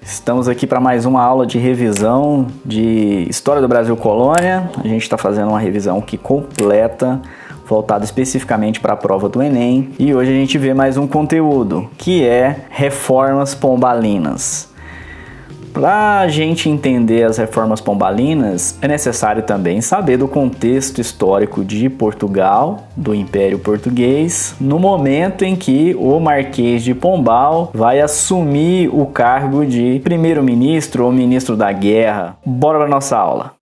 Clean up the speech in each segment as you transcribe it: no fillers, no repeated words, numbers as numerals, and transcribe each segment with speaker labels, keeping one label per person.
Speaker 1: Estamos aqui para mais uma aula de revisão de História do Brasil Colônia. A gente está fazendo uma revisão aqui completa, voltada especificamente para a prova do Enem. E hoje a gente vê mais um conteúdo, que é Reformas Pombalinas. Para a gente entender as reformas pombalinas, é necessário também saber do contexto histórico de Portugal, do Império Português, no momento em que o Marquês de Pombal vai assumir o cargo de primeiro-ministro ou ministro da guerra. Bora para nossa aula!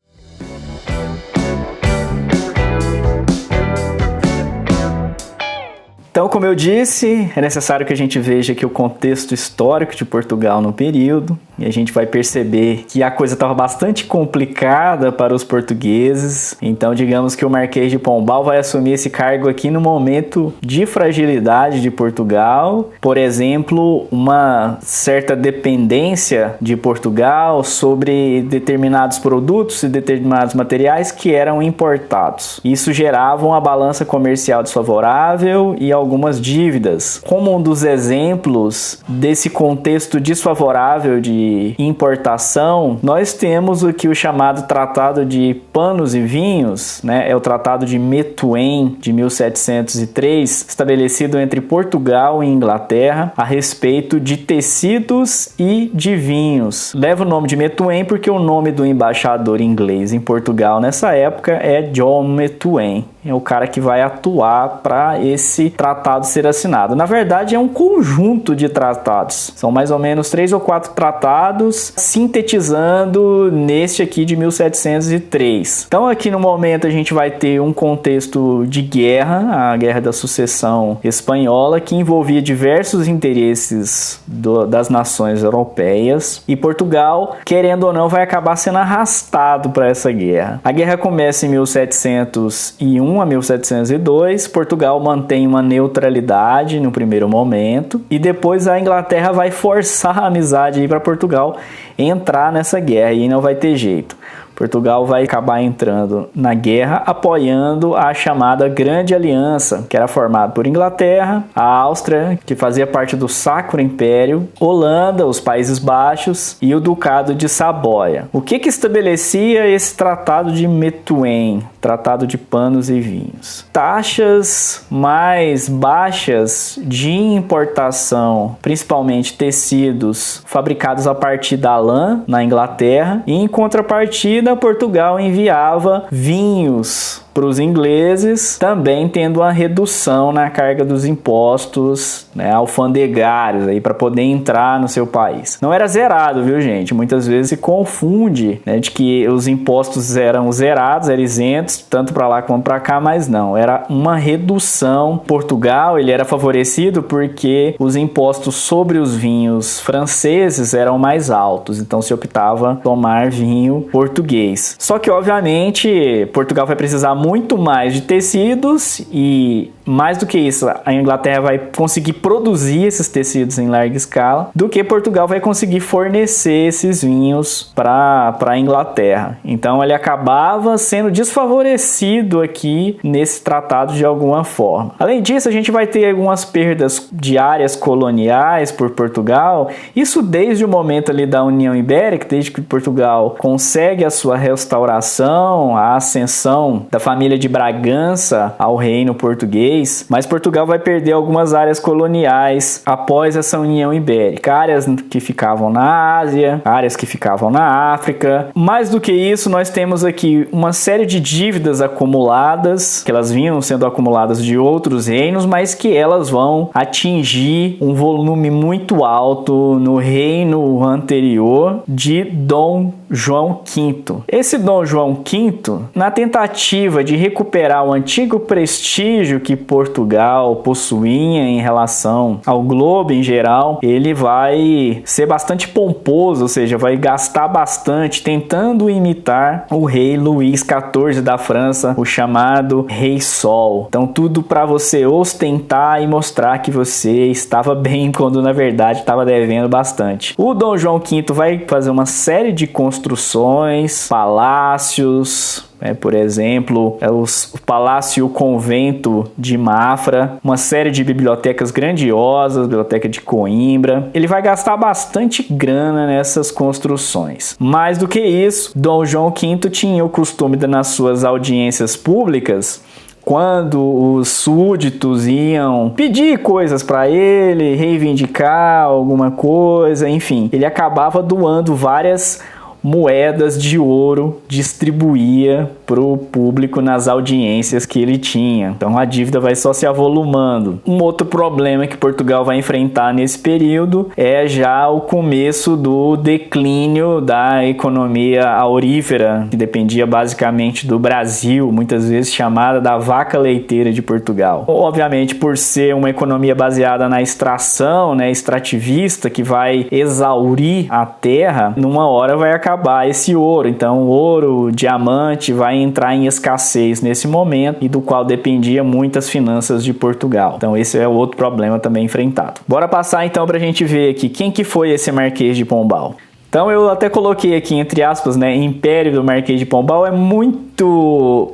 Speaker 1: Então, como eu disse, é necessário que a gente veja aqui o contexto histórico de Portugal no período, e a gente vai perceber que a coisa estava bastante complicada para os portugueses. Então, digamos que o Marquês de Pombal vai assumir esse cargo aqui no momento de fragilidade de Portugal. Por exemplo, uma certa dependência de Portugal sobre determinados produtos e determinados materiais que eram importados. Isso gerava uma balança comercial desfavorável e algumas dívidas. Como um dos exemplos desse contexto desfavorável de importação, nós temos aqui o chamado Tratado de Panos e Vinhos, né? É o Tratado de Methuen de 1703, estabelecido entre Portugal e Inglaterra a respeito de tecidos e de vinhos. Leva o nome de Methuen porque o nome do embaixador inglês em Portugal nessa época é John Methuen. É o cara que vai atuar para esse tratado ser assinado. Na verdade, é um conjunto de tratados. São mais ou menos 3 ou 4 tratados, sintetizando neste aqui de 1703. Então, aqui no momento, a gente vai ter um contexto de guerra, a Guerra da Sucessão Espanhola, que envolvia diversos interesses das nações europeias. E Portugal, querendo ou não, vai acabar sendo arrastado para essa guerra. A guerra começa em 1701 a 1702, Portugal mantém uma neutralidade no primeiro momento e depois a Inglaterra vai forçar a amizade para Portugal entrar nessa guerra e não vai ter jeito. Portugal vai acabar entrando na guerra apoiando a chamada Grande Aliança, que era formada por Inglaterra, a Áustria, que fazia parte do Sacro Império, Holanda, os Países Baixos e o Ducado de Saboia. O que estabelecia esse Tratado de Methuen, Tratado de Panos e Vinhos? Taxas mais baixas de importação, principalmente tecidos fabricados a partir da lã na Inglaterra, e em contrapartida Portugal enviava vinhos para os ingleses, também tendo uma redução na carga dos impostos, né, alfandegários aí para poder entrar no seu país. Não era zerado, viu, gente? Muitas vezes se confunde, né, de que os impostos eram zerados, eram isentos, tanto para lá como para cá, mas não, era uma redução. Portugal, ele era favorecido porque os impostos sobre os vinhos franceses eram mais altos, então se optava tomar vinho português. Só que, obviamente, Portugal vai precisar muito mais de tecidos e, mais do que isso, a Inglaterra vai conseguir produzir esses tecidos em larga escala do que Portugal vai conseguir fornecer esses vinhos para a Inglaterra. Então ele acabava sendo desfavorecido aqui nesse tratado de alguma forma. Além disso, a gente vai ter algumas perdas de áreas coloniais por Portugal, isso desde o momento ali da União Ibérica, desde que Portugal consegue a sua restauração, a ascensão da família de Bragança ao reino português, mas Portugal vai perder algumas áreas coloniais após essa União Ibérica, áreas que ficavam na Ásia, áreas que ficavam na África. Mais do que isso, nós temos aqui uma série de dívidas acumuladas, que elas vinham sendo acumuladas de outros reinos, mas que elas vão atingir um volume muito alto no reino anterior de Dom João V. Esse Dom João V, na tentativa de recuperar o antigo prestígio que Portugal possuía em relação ao globo em geral, ele vai ser bastante pomposo, ou seja, vai gastar bastante tentando imitar o rei Luís XIV da França, o chamado Rei Sol. Então tudo para você ostentar e mostrar que você estava bem quando na verdade estava devendo bastante. O Dom João V vai fazer uma série de construções, palácios, por exemplo, o Palácio e o Convento de Mafra, uma série de bibliotecas grandiosas, Biblioteca de Coimbra. Ele vai gastar bastante grana nessas construções. Mais do que isso, Dom João V tinha o costume de, nas suas audiências públicas, quando os súditos iam pedir coisas para ele, reivindicar alguma coisa, enfim, ele acabava doando várias moedas de ouro, distribuía para o público nas audiências que ele tinha. Então a dívida vai só se avolumando. Um outro problema que Portugal vai enfrentar nesse período é já o começo do declínio da economia aurífera, que dependia basicamente do Brasil, muitas vezes chamada da vaca leiteira de Portugal. Obviamente, por ser uma economia baseada na extração, né, extrativista, que vai exaurir a terra, numa hora vai acabar esse ouro. Então ouro, diamante vai entrar em escassez nesse momento e do qual dependia muitas finanças de Portugal. Então esse é outro problema também enfrentado. Bora passar então para a gente ver aqui quem que foi esse Marquês de Pombal. Então eu até coloquei aqui entre aspas, né, Império do Marquês de Pombal. É muito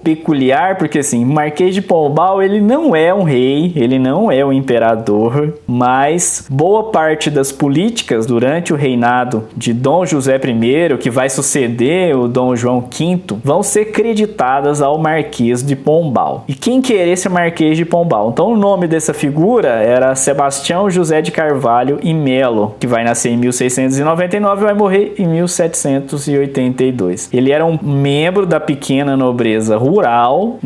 Speaker 1: peculiar porque assim, Marquês de Pombal ele não é um rei, ele não é um imperador, mas boa parte das políticas durante o reinado de Dom José I, que vai suceder o Dom João V, vão ser creditadas ao Marquês de Pombal. E quem que era esse Marquês de Pombal? Então o nome dessa figura era Sebastião José de Carvalho e Melo, que vai nascer em 1699 e vai morrer em 1782. Ele era um membro da pequena nobreza rural,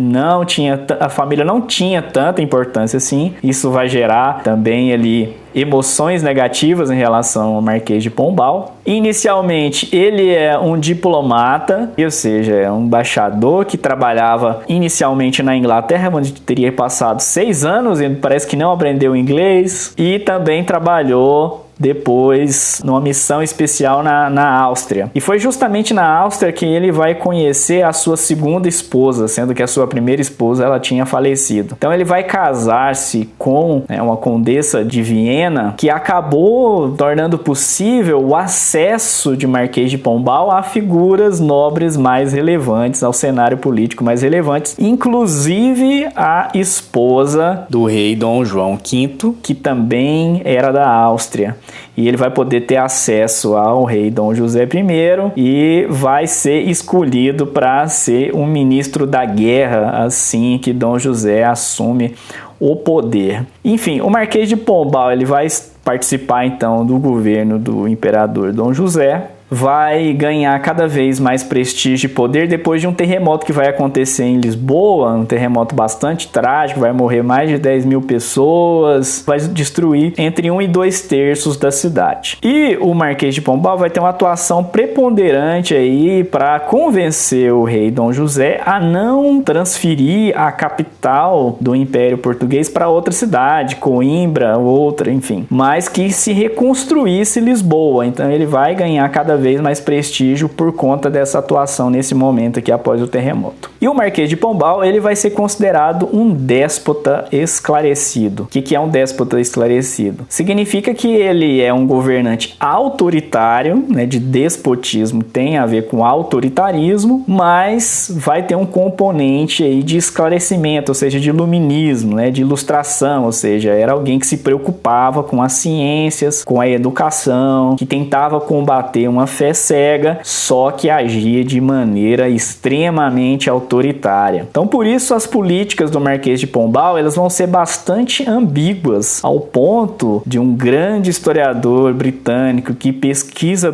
Speaker 1: a família não tinha tanta importância assim. Isso vai gerar também ali emoções negativas em relação ao Marquês de Pombal. Inicialmente, ele é um diplomata, ou seja, é um embaixador que trabalhava inicialmente na Inglaterra, onde teria passado 6 anos e parece que não aprendeu inglês, e também trabalhou depois numa missão especial na Áustria. E foi justamente na Áustria que ele vai conhecer a sua segunda esposa, sendo que a sua primeira esposa ela tinha falecido. Então ele vai casar-se com uma condessa de Viena, que acabou tornando possível o acesso de Marquês de Pombal a figuras nobres mais relevantes, ao cenário político mais relevantes, inclusive a esposa do rei Dom João V, que também era da Áustria. E ele vai poder ter acesso ao rei Dom José I e vai ser escolhido para ser um ministro da guerra assim que Dom José assume o poder. Enfim, o Marquês de Pombal ele vai participar então do governo do imperador Dom José, vai ganhar cada vez mais prestígio e poder depois de um terremoto que vai acontecer em Lisboa, um terremoto bastante trágico, vai morrer mais de 10 mil pessoas, vai destruir entre 1 e 2 terços da cidade. E o Marquês de Pombal vai ter uma atuação preponderante aí para convencer o rei Dom José a não transferir a capital do Império Português para outra cidade, Coimbra, outra, enfim, mas que se reconstruísse Lisboa. Então ele vai ganhar cada vez mais prestígio por conta dessa atuação nesse momento aqui após o terremoto. E o Marquês de Pombal ele vai ser considerado um déspota esclarecido. O que é um déspota esclarecido? Significa que ele é um governante autoritário, né, de despotismo tem a ver com autoritarismo, mas vai ter um componente aí de esclarecimento, ou seja, de iluminismo, né, de ilustração, ou seja, era alguém que se preocupava com as ciências, com a educação, que tentava combater uma fé cega, só que agia de maneira extremamente autoritária. Então, por isso, as políticas do Marquês de Pombal elas vão ser bastante ambíguas, ao ponto de um grande historiador britânico que pesquisava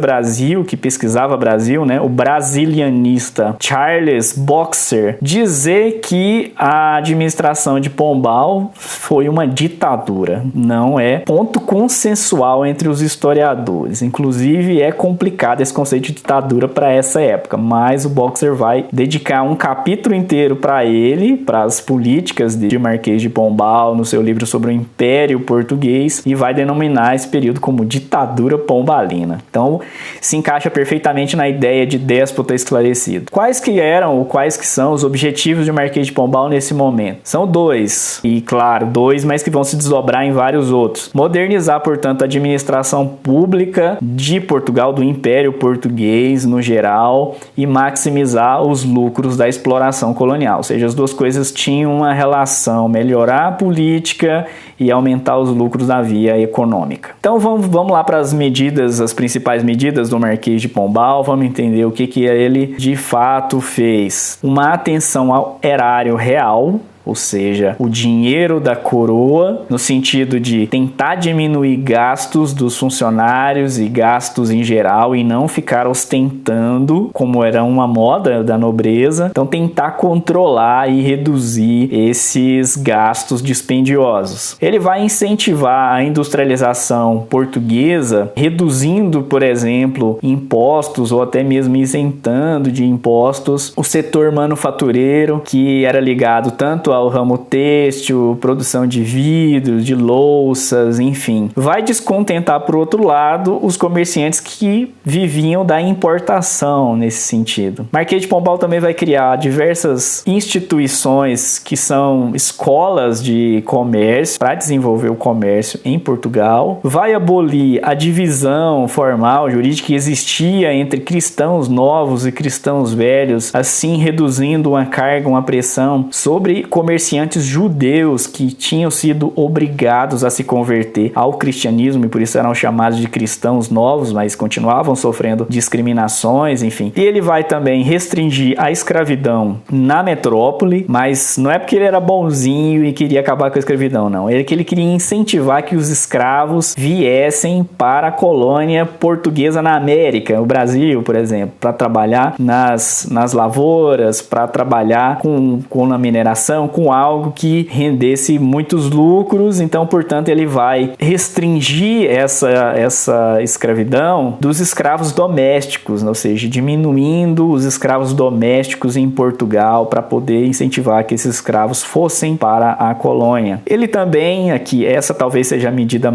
Speaker 1: Brasil, né, o brasilianista Charles Boxer, dizer que a administração de Pombal foi uma ditadura. Não é ponto consensual entre os historiadores. Inclusive, é complicado esse conceito de ditadura para essa época, mas o Boxer vai dedicar um capítulo inteiro para ele, para as políticas de Marquês de Pombal, no seu livro sobre o Império Português, e vai denominar esse período como ditadura pombalina. Então, se encaixa perfeitamente na ideia de déspota esclarecido. Quais que são os objetivos de Marquês de Pombal nesse momento? São 2, e claro, 2, mas que vão se desdobrar em vários outros. Modernizar, portanto, a administração pública de Portugal, do Império Império Português no geral e maximizar os lucros da exploração colonial. Ou seja, as duas coisas tinham uma relação, melhorar a política e aumentar os lucros na via econômica. Então vamos lá para as medidas, as principais medidas do Marquês de Pombal, vamos entender o que ele de fato fez. Uma atenção ao erário real, ou seja, o dinheiro da coroa, no sentido de tentar diminuir gastos dos funcionários e gastos em geral e não ficar ostentando, como era uma moda da nobreza. Então, tentar controlar e reduzir esses gastos dispendiosos. Ele vai incentivar a industrialização portuguesa, reduzindo, por exemplo, impostos ou até mesmo isentando de impostos o setor manufatureiro, que era ligado tanto ao ramo têxtil, produção de vidro, de louças, enfim. Vai descontentar, por outro lado, os comerciantes que viviam da importação nesse sentido. Marquês de Pombal também vai criar diversas instituições que são escolas de comércio para desenvolver o comércio em Portugal. Vai abolir a divisão formal, jurídica que existia entre cristãos novos e cristãos velhos, assim reduzindo uma carga, uma pressão sobre comerciantes judeus que tinham sido obrigados a se converter ao cristianismo e por isso eram chamados de cristãos novos, mas continuavam sofrendo discriminações, enfim. E ele vai também restringir a escravidão na metrópole, mas não é porque ele era bonzinho e queria acabar com a escravidão, não. É que ele queria incentivar que os escravos viessem para a colônia portuguesa na América, o Brasil, por exemplo, para trabalhar nas lavouras, para trabalhar com a mineração, com algo que rendesse muitos lucros. Então, portanto, ele vai restringir essa escravidão dos escravos domésticos, ou seja, diminuindo os escravos domésticos em Portugal para poder incentivar que esses escravos fossem para a colônia. Ele também, aqui, essa talvez seja a medida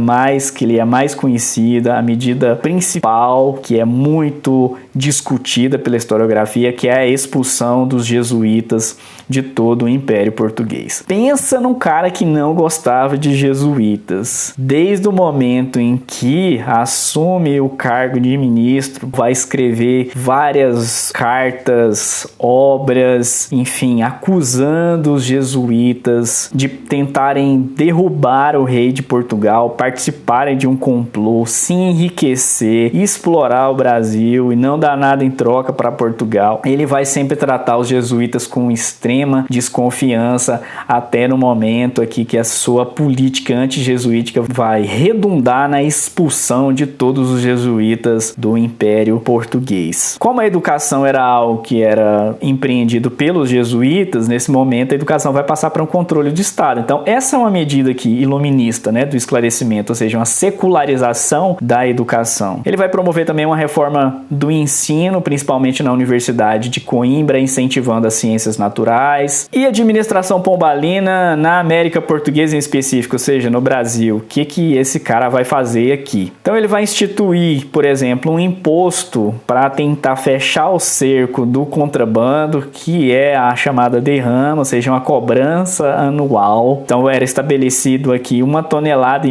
Speaker 1: que ele é mais conhecida, a medida principal, que é muito discutida pela historiografia, que é a expulsão dos jesuítas de todo o Império Português. Pensa num cara que não gostava de jesuítas. Desde o momento em que assume o cargo de ministro, vai escrever várias cartas, obras, enfim, acusando os jesuítas de tentarem derrubar o rei de Portugal, participarem de um complô, se enriquecer, explorar o Brasil e não dar nada em troca para Portugal. Ele vai sempre tratar os jesuítas com extrema desconfiança, até no momento aqui que a sua política anti-jesuítica vai redundar na expulsão de todos os jesuítas do Império Português. Como a educação era algo que era empreendido pelos jesuítas, nesse momento a educação vai passar para um controle do Estado. Então essa é uma medida aqui iluminista, né, do esclarecimento, ou seja, uma secularização da educação. Ele vai promover também uma reforma do ensino, principalmente na Universidade de Coimbra, incentivando as ciências naturais, e a administração pombalina na América Portuguesa em específico, ou seja, no Brasil. O que esse cara vai fazer aqui? Então ele vai instituir, por exemplo, um imposto para tentar fechar o cerco do contrabando, que é a chamada derrama, ou seja, uma cobrança anual. Então era estabelecido aqui 1,5 tonelada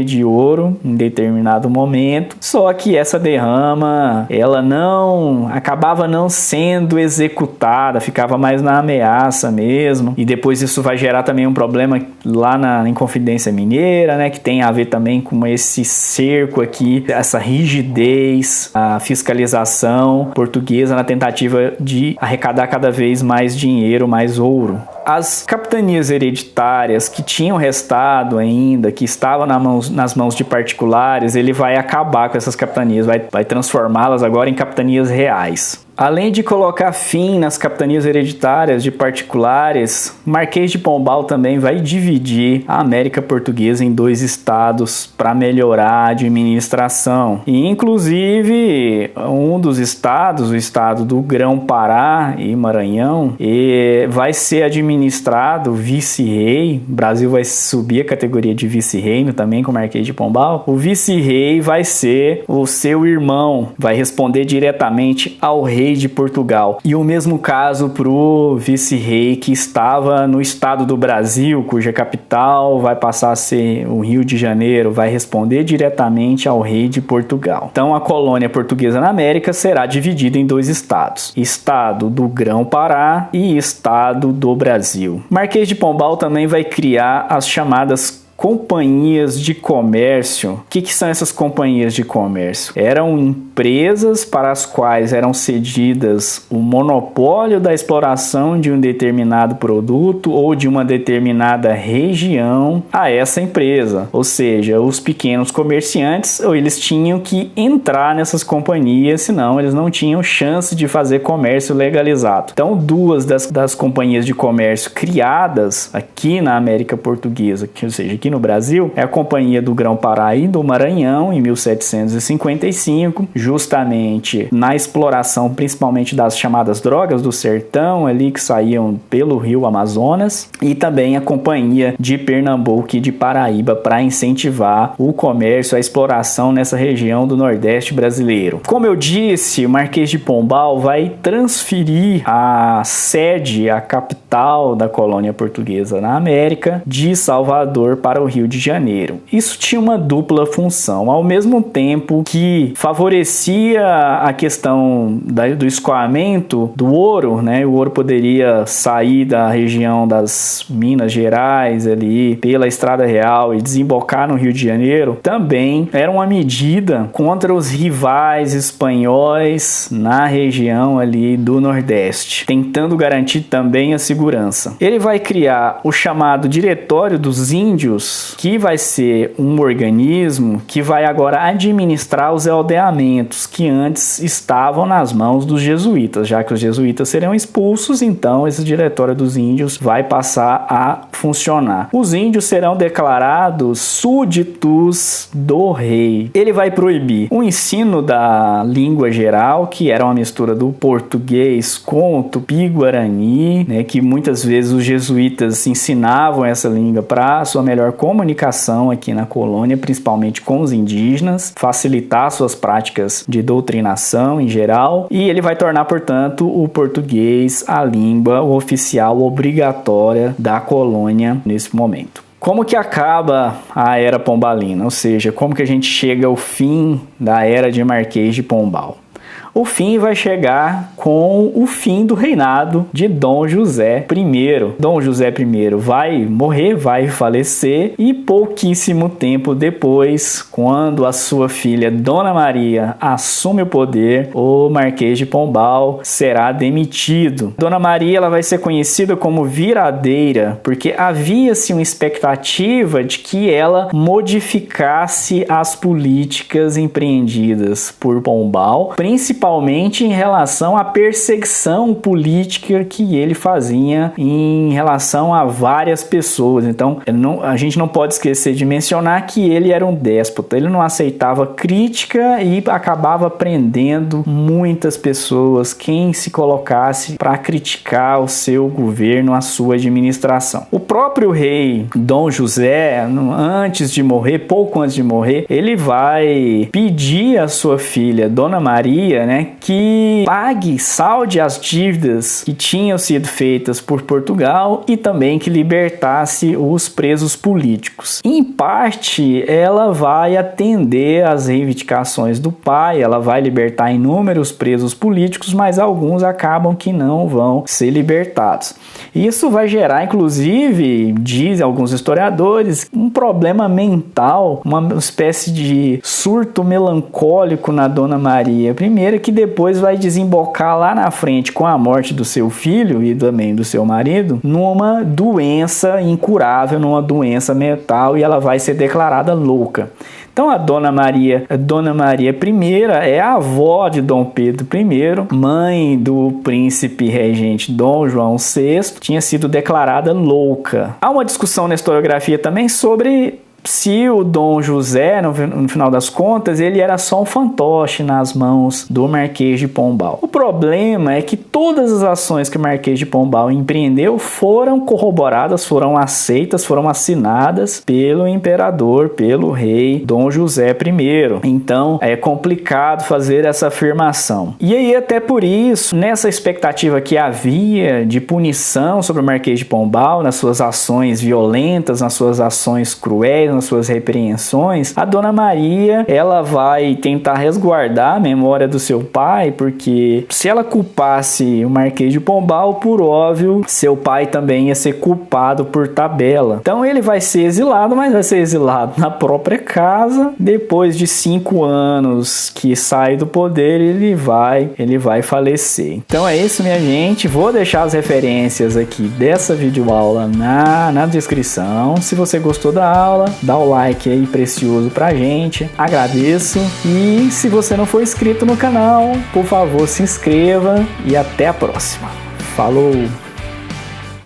Speaker 1: de ouro em determinado momento, só que essa derrama, ela acabava não sendo executada, ficava mais na ameaça mesmo, e depois isso vai gerar também um problema lá na Inconfidência Mineira, né, que tem a ver também com esse cerco aqui, essa rigidez, a fiscalização portuguesa na tentativa de arrecadar cada vez mais dinheiro, mais ouro. As capitanias hereditárias que tinham restado ainda, que estavam nas mãos de particulares, ele vai acabar com essas capitanias, vai transformá-las agora em capitanias reais. Além de colocar fim nas capitanias hereditárias de particulares, Marquês de Pombal também vai dividir a América Portuguesa em 2 estados para melhorar a administração. E, inclusive, um dos estados, o estado do Grão-Pará e Maranhão, vai ser administrado vice-rei. O Brasil vai subir a categoria de vice-reino também com o Marquês de Pombal. O vice-rei vai ser o seu irmão, vai responder diretamente ao rei rei de Portugal. E o mesmo caso para o vice-rei que estava no estado do Brasil, cuja capital vai passar a ser o Rio de Janeiro, vai responder diretamente ao rei de Portugal. Então a colônia portuguesa na América será dividida em 2 estados: estado do Grão-Pará e estado do Brasil. Marquês de Pombal também vai criar as chamadas companhias de comércio. O que são essas companhias de comércio? Eram empresas para as quais eram cedidas o monopólio da exploração de um determinado produto ou de uma determinada região a essa empresa. Ou seja, os pequenos comerciantes, eles tinham que entrar nessas companhias, senão eles não tinham chance de fazer comércio legalizado. Então, 2 das companhias de comércio criadas aqui na América Portuguesa, ou seja, aqui no Brasil, é a Companhia do Grão-Pará e do Maranhão, em 1755, justamente na exploração principalmente das chamadas drogas do sertão, ali que saíam pelo rio Amazonas, e também a Companhia de Pernambuco e de Paraíba para incentivar o comércio, a exploração nessa região do Nordeste brasileiro. Como eu disse, o Marquês de Pombal vai transferir a sede, a capital da colônia portuguesa na América, de Salvador para o Rio de Janeiro. Isso tinha uma dupla função. Ao mesmo tempo que favorecia a questão do escoamento do ouro, né? O ouro poderia sair da região das Minas Gerais ali pela Estrada Real e desembocar no Rio de Janeiro. Também era uma medida contra os rivais espanhóis na região ali do Nordeste, tentando garantir também a segurança. Ele vai criar o chamado Diretório dos Índios, que vai ser um organismo que vai agora administrar os aldeamentos que antes estavam nas mãos dos jesuítas. Já que os jesuítas seriam expulsos, então esse Diretório dos Índios vai passar a funcionar. Os índios serão declarados súditos do rei. Ele vai proibir o ensino da língua geral, que era uma mistura do português com o tupi-guarani, né, que muitas vezes os jesuítas ensinavam essa língua para sua melhor comunicação aqui na colônia, principalmente com os indígenas, facilitar suas práticas de doutrinação em geral, e ele vai tornar, portanto, o português a língua oficial obrigatória da colônia nesse momento. Como que acaba a Era Pombalina? Ou seja, como que a gente chega ao fim da Era de Marquês de Pombal? O fim vai chegar com o fim do reinado de Dom José I. Dom José I vai morrer, vai falecer, e pouquíssimo tempo depois, quando a sua filha Dona Maria assume o poder, o Marquês de Pombal será demitido. Dona Maria, ela vai ser conhecida como viradeira, porque havia-se uma expectativa de que ela modificasse as políticas empreendidas por Pombal, principalmente em relação à perseguição política que ele fazia em relação a várias pessoas. Então, a gente não pode esquecer de mencionar que ele era um déspota. Ele não aceitava crítica e acabava prendendo muitas pessoas quem se colocasse para criticar o seu governo, a sua administração. O próprio rei Dom José, antes de morrer, pouco antes de morrer, ele vai pedir à sua filha Dona Maria, né, que pague, salde as dívidas que tinham sido feitas por Portugal e também que libertasse os presos políticos. Em parte, ela vai atender às reivindicações do pai, ela vai libertar inúmeros presos políticos, mas alguns acabam que não vão ser libertados. Isso vai gerar, inclusive, dizem alguns historiadores, um problema mental, uma espécie de surto melancólico na Dona Maria I, que depois vai desembocar lá na frente com a morte do seu filho e também do seu marido numa doença incurável, numa doença mental, e ela vai ser declarada louca. Então a Dona Maria I é a avó de Dom Pedro I, mãe do príncipe regente Dom João VI, tinha sido declarada louca. Há uma discussão na historiografia também sobre se o Dom José, no final das contas, ele era só um fantoche nas mãos do Marquês de Pombal. O problema é que todas as ações que o Marquês de Pombal empreendeu foram corroboradas, foram aceitas, foram assinadas pelo imperador, pelo rei Dom José I. Então, é complicado fazer essa afirmação. E aí, até por isso, nessa expectativa que havia de punição sobre o Marquês de Pombal, nas suas ações violentas, nas suas ações cruéis, nas suas repreensões, a Dona Maria, ela vai tentar resguardar a memória do seu pai, porque se ela culpasse o Marquês de Pombal, por óbvio, seu pai também ia ser culpado por tabela. Então ele vai ser exilado, mas vai ser exilado na própria casa. Depois de 5 anos que sai do poder, ele vai falecer. Então é isso, minha gente. Vou deixar as referências aqui dessa videoaula na descrição. Se você gostou da aula, dá o like aí precioso pra gente. Agradeço. E se você não for inscrito no canal, por favor, se inscreva e até a próxima. Falou!